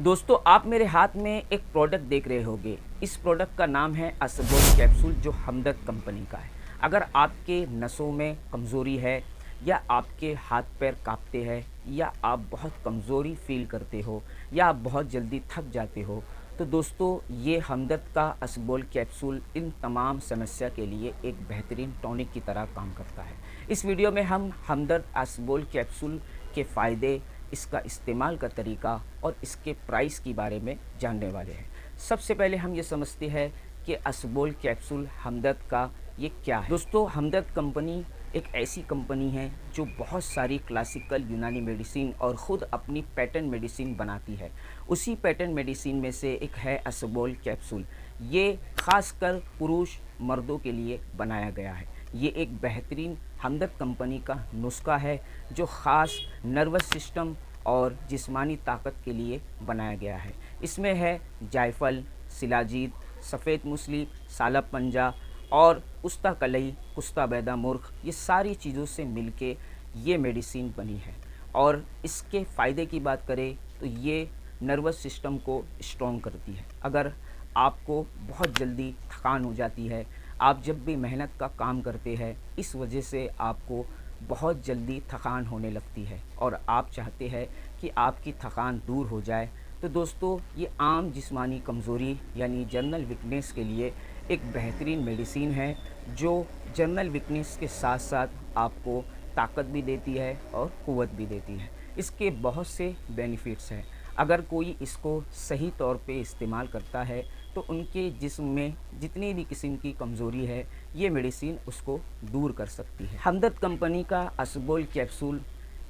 दोस्तों आप मेरे हाथ में एक प्रोडक्ट देख रहे होंगे। इस प्रोडक्ट का नाम है असबोल कैप्सूल जो हमदर्द कंपनी का है। अगर आपके नसों में कमज़ोरी है या आपके हाथ पैर कांपते हैं या आप बहुत कमज़ोरी फील करते हो या आप बहुत जल्दी थक जाते हो, तो दोस्तों ये हमदर्द का असबोल कैप्सूल इन तमाम समस्या के लिए एक बेहतरीन टॉनिक की तरह काम करता है। इस वीडियो में हम हमदर्द असबोल कैप्सूल के फ़ायदे, इसका इस्तेमाल का तरीका और इसके प्राइस के बारे में जानने वाले हैं। सबसे पहले हम ये समझते हैं कि असबोल कैप्सूल हमदर्द का ये क्या है। दोस्तों हमदर्द कंपनी एक ऐसी कंपनी है जो बहुत सारी क्लासिकल यूनानी मेडिसिन और ख़ुद अपनी पैटर्न मेडिसिन बनाती है। उसी पैटर्न मेडिसिन में से एक है असबोल कैप्सूल। ये ख़ासकर पुरुष मर्दों के लिए बनाया गया है। ये एक बेहतरीन हमदर्द कंपनी का नुस्खा है जो ख़ास नर्वस सिस्टम और जिस्मानी ताकत के लिए बनाया गया है। इसमें है जायफल, शिलाजीत, सफ़ेद मूसली, सालब पंजा और उस्ता कलई, कुस्ता बैदा मुर्ख, ये सारी चीज़ों से मिलके ये मेडिसिन बनी है। और इसके फ़ायदे की बात करें तो ये नर्वस सिस्टम को स्ट्रॉन्ग करती है। अगर आपको बहुत जल्दी थकान हो जाती है, आप जब भी मेहनत का काम करते हैं, इस वजह से आपको बहुत जल्दी थकान होने लगती है और आप चाहते हैं कि आपकी थकान दूर हो जाए, तो दोस्तों ये आम जिस्मानी कमज़ोरी यानी जनरल वीकनेस के लिए एक बेहतरीन मेडिसिन है जो जनरल वीकनेस के साथ साथ आपको ताकत भी देती है और क़ुव्वत भी देती है। इसके बहुत से बेनिफिट्स हैं। अगर कोई इसको सही तौर पे इस्तेमाल करता है तो उनके जिस्म में जितनी भी किस्म की कमज़ोरी है ये मेडिसिन उसको दूर कर सकती है। हमदर्द कंपनी का असबोल कैप्सूल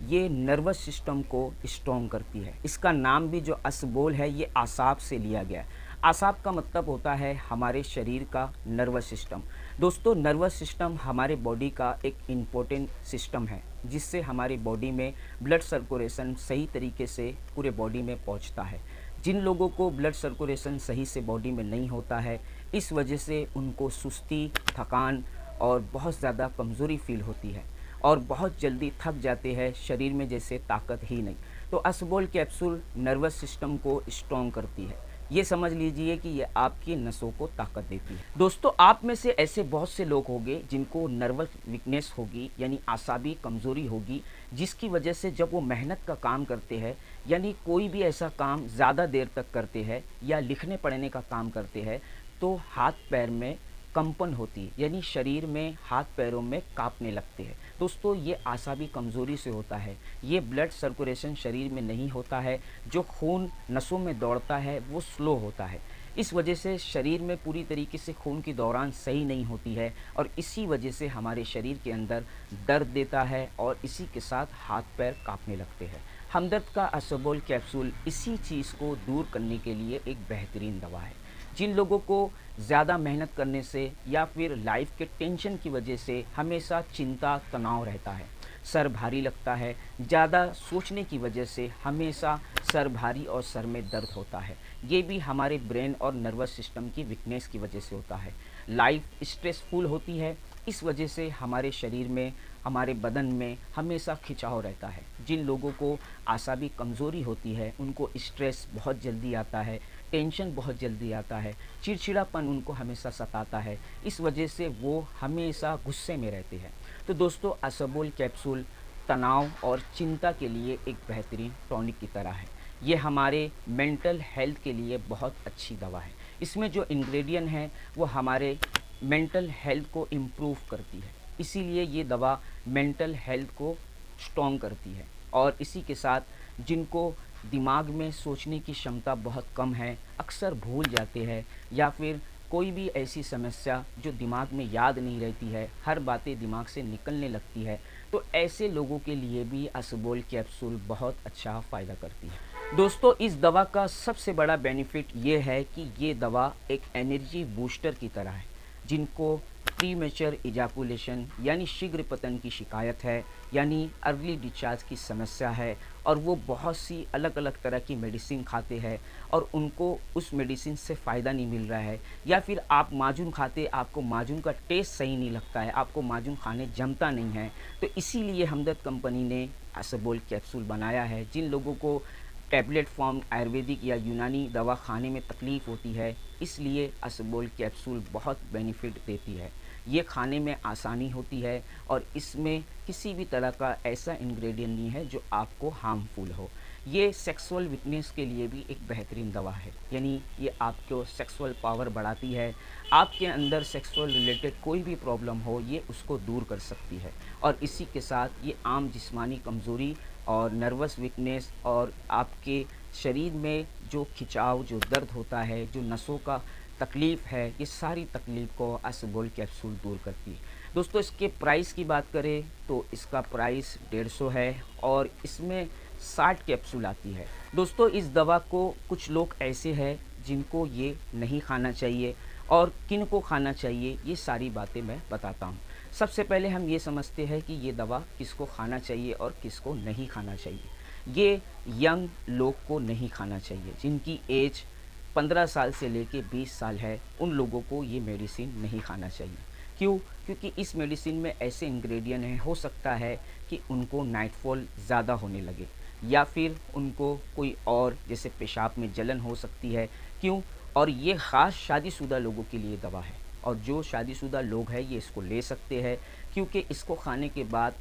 ये नर्वस सिस्टम को स्ट्रॉन्ग करती है। इसका नाम भी जो असबोल है ये आसाब से लिया गया है। आसाब का मतलब होता है हमारे शरीर का नर्वस सिस्टम। दोस्तों नर्वस सिस्टम हमारे बॉडी का एक इम्पोर्टेंट सिस्टम है जिससे हमारी बॉडी में ब्लड सर्कुलेशन सही तरीके से पूरे बॉडी में पहुंचता है। जिन लोगों को ब्लड सर्कुलेशन सही से बॉडी में नहीं होता है, इस वजह से उनको सुस्ती, थकान और बहुत ज़्यादा कमज़ोरी फील होती है और बहुत जल्दी थक जाते हैं, शरीर में जैसे ताकत ही नहीं। तो असबोल कैप्सूल नर्वस सिस्टम को स्ट्रॉन्ग करती है। ये समझ लीजिए कि ये आपकी नसों को ताकत देती है। दोस्तों आप में से ऐसे बहुत से लोग होंगे जिनको नर्वस वीकनेस होगी यानी आसाबी कमज़ोरी होगी, जिसकी वजह से जब वो मेहनत का काम करते हैं यानी कोई भी ऐसा काम ज़्यादा देर तक करते हैं या लिखने पढ़ने का काम करते हैं तो हाथ पैर में कंपन होती है यानी शरीर में हाथ पैरों में कांपने लगते हैं। दोस्तों ये आसाबी कमज़ोरी से होता है। ये ब्लड सर्कुलेशन शरीर में नहीं होता है, जो खून नसों में दौड़ता है वो स्लो होता है। इस वजह से शरीर में पूरी तरीके से खून की दौरान सही नहीं होती है और इसी वजह से हमारे शरीर के अंदर दर्द देता है और इसी के साथ हाथ पैर कांपने लगते हैं। हमदर्द का असबोल कैप्सूल इसी चीज़ को दूर करने के लिए एक बेहतरीन दवा है। जिन लोगों को ज़्यादा मेहनत करने से या फिर लाइफ के टेंशन की वजह से हमेशा चिंता तनाव रहता है, सर भारी लगता है, ज़्यादा सोचने की वजह से हमेशा सर भारी और सर में दर्द होता है, ये भी हमारे ब्रेन और नर्वस सिस्टम की वीकनेस की वजह से होता है। लाइफ स्ट्रेसफुल होती है, इस वजह से हमारे शरीर में, हमारे बदन में हमेशा खिंचाव रहता है। जिन लोगों को आसाबी कमज़ोरी होती है उनको स्ट्रेस बहुत जल्दी आता है, टेंशन बहुत जल्दी आता है, चिड़चिड़ापन उनको हमेशा सताता है, इस वजह से वो हमेशा गुस्से में रहते हैं। तो दोस्तों असबोल कैप्सूल तनाव और चिंता के लिए एक बेहतरीन टॉनिक की तरह है। ये हमारे मेंटल हेल्थ के लिए बहुत अच्छी दवा है। इसमें जो इंग्रेडिएंट हैं वो हमारे मेंटल हेल्थ को इम्प्रूव करती है, इसीलिए ये दवा मेंटल हेल्थ को स्ट्रॉन्ग करती है। और इसी के साथ जिनको दिमाग में सोचने की क्षमता बहुत कम है, अक्सर भूल जाते हैं या फिर कोई भी ऐसी समस्या जो दिमाग में याद नहीं रहती है, हर बातें दिमाग से निकलने लगती है, तो ऐसे लोगों के लिए भी असबोल कैप्सूल बहुत अच्छा फ़ायदा करती है। दोस्तों इस दवा का सबसे बड़ा बेनिफिट ये है कि ये दवा एक एनर्जी बूस्टर की तरह है। जिनको प्रीमेच्योर इजाकुलेशन यानी शीघ्र पतन की शिकायत है, यानी अर्ली डिस्चार्ज की समस्या है और वो बहुत सी अलग अलग तरह की मेडिसिन खाते हैं और उनको उस मेडिसिन से फ़ायदा नहीं मिल रहा है, या फिर आप माजून खाते, आपको माजून का टेस्ट सही नहीं लगता है, आपको माजून खाने जमता नहीं है, तो इसीलिए हमदर्द कंपनी ने असबोल कैप्सूल बनाया है। जिन लोगों को टैबलेट फॉर्म आयुर्वेदिक या यूनानी दवा खाने में तकलीफ़ होती है, इसलिए असबोल कैप्सूल बहुत बेनिफिट देती है। ये खाने में आसानी होती है और इसमें किसी भी तरह का ऐसा इंग्रेडिएंट नहीं है जो आपको हार्मफुल हो। ये सेक्सुअल वीकनेस के लिए भी एक बेहतरीन दवा है, यानी ये आपको सेक्सुअल पावर बढ़ाती है। आपके अंदर सेक्सुअल रिलेटेड कोई भी प्रॉब्लम हो, ये उसको दूर कर सकती है। और इसी के साथ ये आम जिस्मानी कमज़ोरी और नर्वस वीकनेस और आपके शरीर में जो खिंचाव, जो दर्द होता है, जो नसों का तकलीफ़ है, ये सारी तकलीफ़ को असबोल कैप्सूल दूर करती है। दोस्तों, इसके प्राइस की बात करें तो इसका प्राइस 150 है और इसमें 60 कैप्सूल आती है। दोस्तों, इस दवा को कुछ लोग ऐसे हैं जिनको ये नहीं खाना चाहिए और किन को खाना चाहिए, ये सारी बातें मैं बताता हूँ। सबसे पहले हम ये समझते हैं कि ये दवा किसको खाना चाहिए और किसको नहीं खाना चाहिए। ये यंग लोग को नहीं खाना चाहिए, जिनकी एज 15 साल से लेके 20 साल है, उन लोगों को ये मेडिसिन नहीं खाना चाहिए। क्यों? क्योंकि इस मेडिसिन में ऐसे इंग्रेडिएंट हैं, हो सकता है कि उनको नाइटफॉल ज़्यादा होने लगे या फिर उनको कोई और जैसे पेशाब में जलन हो सकती है। क्यों? और ये ख़ास शादीशुदा लोगों के लिए दवा है और जो शादीशुदा लोग हैं ये इसको ले सकते हैं, क्योंकि इसको खाने के बाद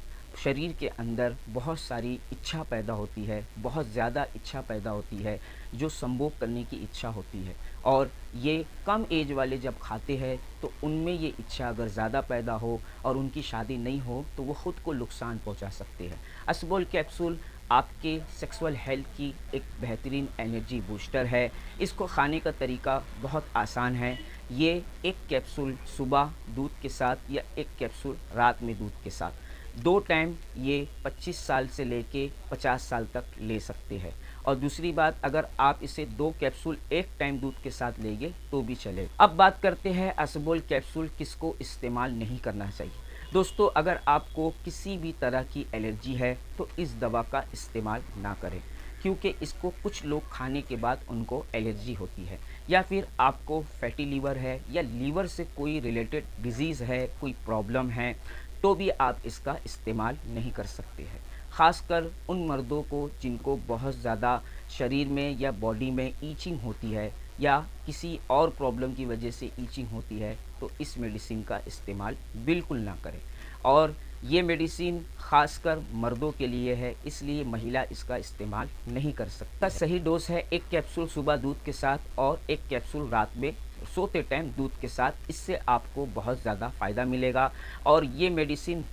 शरीर के अंदर बहुत सारी इच्छा पैदा होती है, बहुत ज़्यादा इच्छा पैदा होती है, जो संभोग करने की इच्छा होती है। और ये कम एज वाले जब खाते हैं तो उनमें ये इच्छा अगर ज़्यादा पैदा हो और उनकी शादी नहीं हो तो वो ख़ुद को नुकसान पहुंचा सकते हैं। असबोल कैप्सूल आपके सेक्सुअल हेल्थ की एक बेहतरीन एनर्जी बूस्टर है। इसको खाने का तरीका बहुत आसान है। ये एक कैप्सूल सुबह दूध के साथ या एक कैप्सूल रात में दूध के साथ, 2 टाइम ये 25 साल से लेके 50 साल तक ले सकते हैं। और दूसरी बात, अगर आप इसे 2 कैप्सूल एक टाइम दूध के साथ लेंगे तो भी चले। अब बात करते हैं असबोल कैप्सूल किसको इस्तेमाल नहीं करना चाहिए। दोस्तों, अगर आपको किसी भी तरह की एलर्जी है तो इस दवा का इस्तेमाल ना करें, क्योंकि इसको कुछ लोग खाने के बाद उनको एलर्जी होती है, या फिर आपको फैटी लीवर है या लीवर से कोई रिलेटेड डिजीज़ है, कोई प्रॉब्लम है, तो भी आप इसका इस्तेमाल नहीं कर सकते हैं। ख़ासकर उन मर्दों को जिनको बहुत ज़्यादा शरीर में या बॉडी में ईचिंग होती है या किसी और प्रॉब्लम की वजह से ईचिंग होती है, तो इस मेडिसिन का इस्तेमाल बिल्कुल ना करें। और ये मेडिसिन ख़ासकर मर्दों के लिए है, इसलिए महिला इसका इस्तेमाल नहीं कर सकता। सही डोज है 1 कैप्सूल सुबह दूध के साथ और 1 कैप्सूल रात में सोते टाइम दूध के साथ। इससे आपको बहुत ज़्यादा फ़ायदा मिलेगा और ये मेडिसिन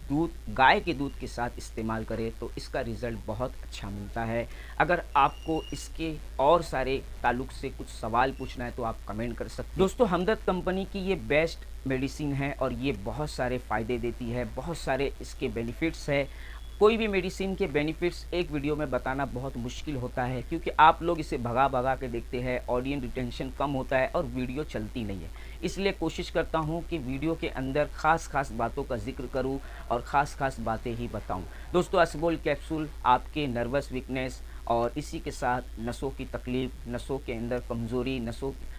गाय के दूध के साथ इस्तेमाल करें तो इसका रिज़ल्ट बहुत अच्छा मिलता है। अगर आपको इसके और सारे ताल्लुक़ से कुछ सवाल पूछना है तो आप कमेंट कर सकते हैं। दोस्तों, हमदर्द कंपनी की ये बेस्ट मेडिसिन है और ये बहुत सारे फ़ायदे देती है, बहुत सारे इसके बेनिफिट्स है। कोई भी मेडिसिन के बेनिफिट्स एक वीडियो में बताना बहुत मुश्किल होता है, क्योंकि आप लोग इसे भगा भगा के देखते हैं, ऑडियंस रिटेंशन कम होता है और वीडियो चलती नहीं है। इसलिए कोशिश करता हूं कि वीडियो के अंदर ख़ास बातों का जिक्र करूं और ख़ास बातें ही बताऊं। दोस्तों, असबोल कैप्सूल आपके नर्वस वीकनेस और इसी के साथ नसों की तकलीफ़, नसों के अंदर कमज़ोरी,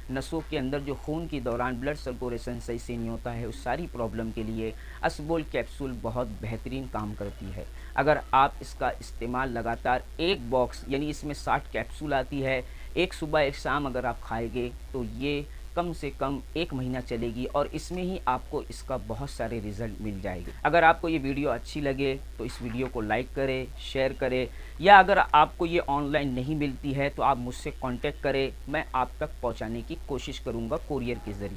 नसों के अंदर जो खून के दौरान ब्लड सर्कुलेशन सही से नहीं होता है, उस सारी प्रॉब्लम के लिए असबोल कैप्सूल बहुत बेहतरीन काम करती है। अगर आप इसका इस्तेमाल लगातार एक बॉक्स, यानी इसमें 60 कैप्सूल आती है, एक सुबह एक शाम अगर आप खाएंगे तो ये कम से कम 1 महीना चलेगी और इसमें ही आपको इसका बहुत सारे रिज़ल्ट मिल जाएंगे। अगर आपको ये वीडियो अच्छी लगे तो इस वीडियो को लाइक करें, शेयर करें, या अगर आपको ये ऑनलाइन नहीं मिलती है तो आप मुझसे कांटेक्ट करें, मैं आप तक पहुंचाने की कोशिश करूंगा कोरियर के ज़रिए।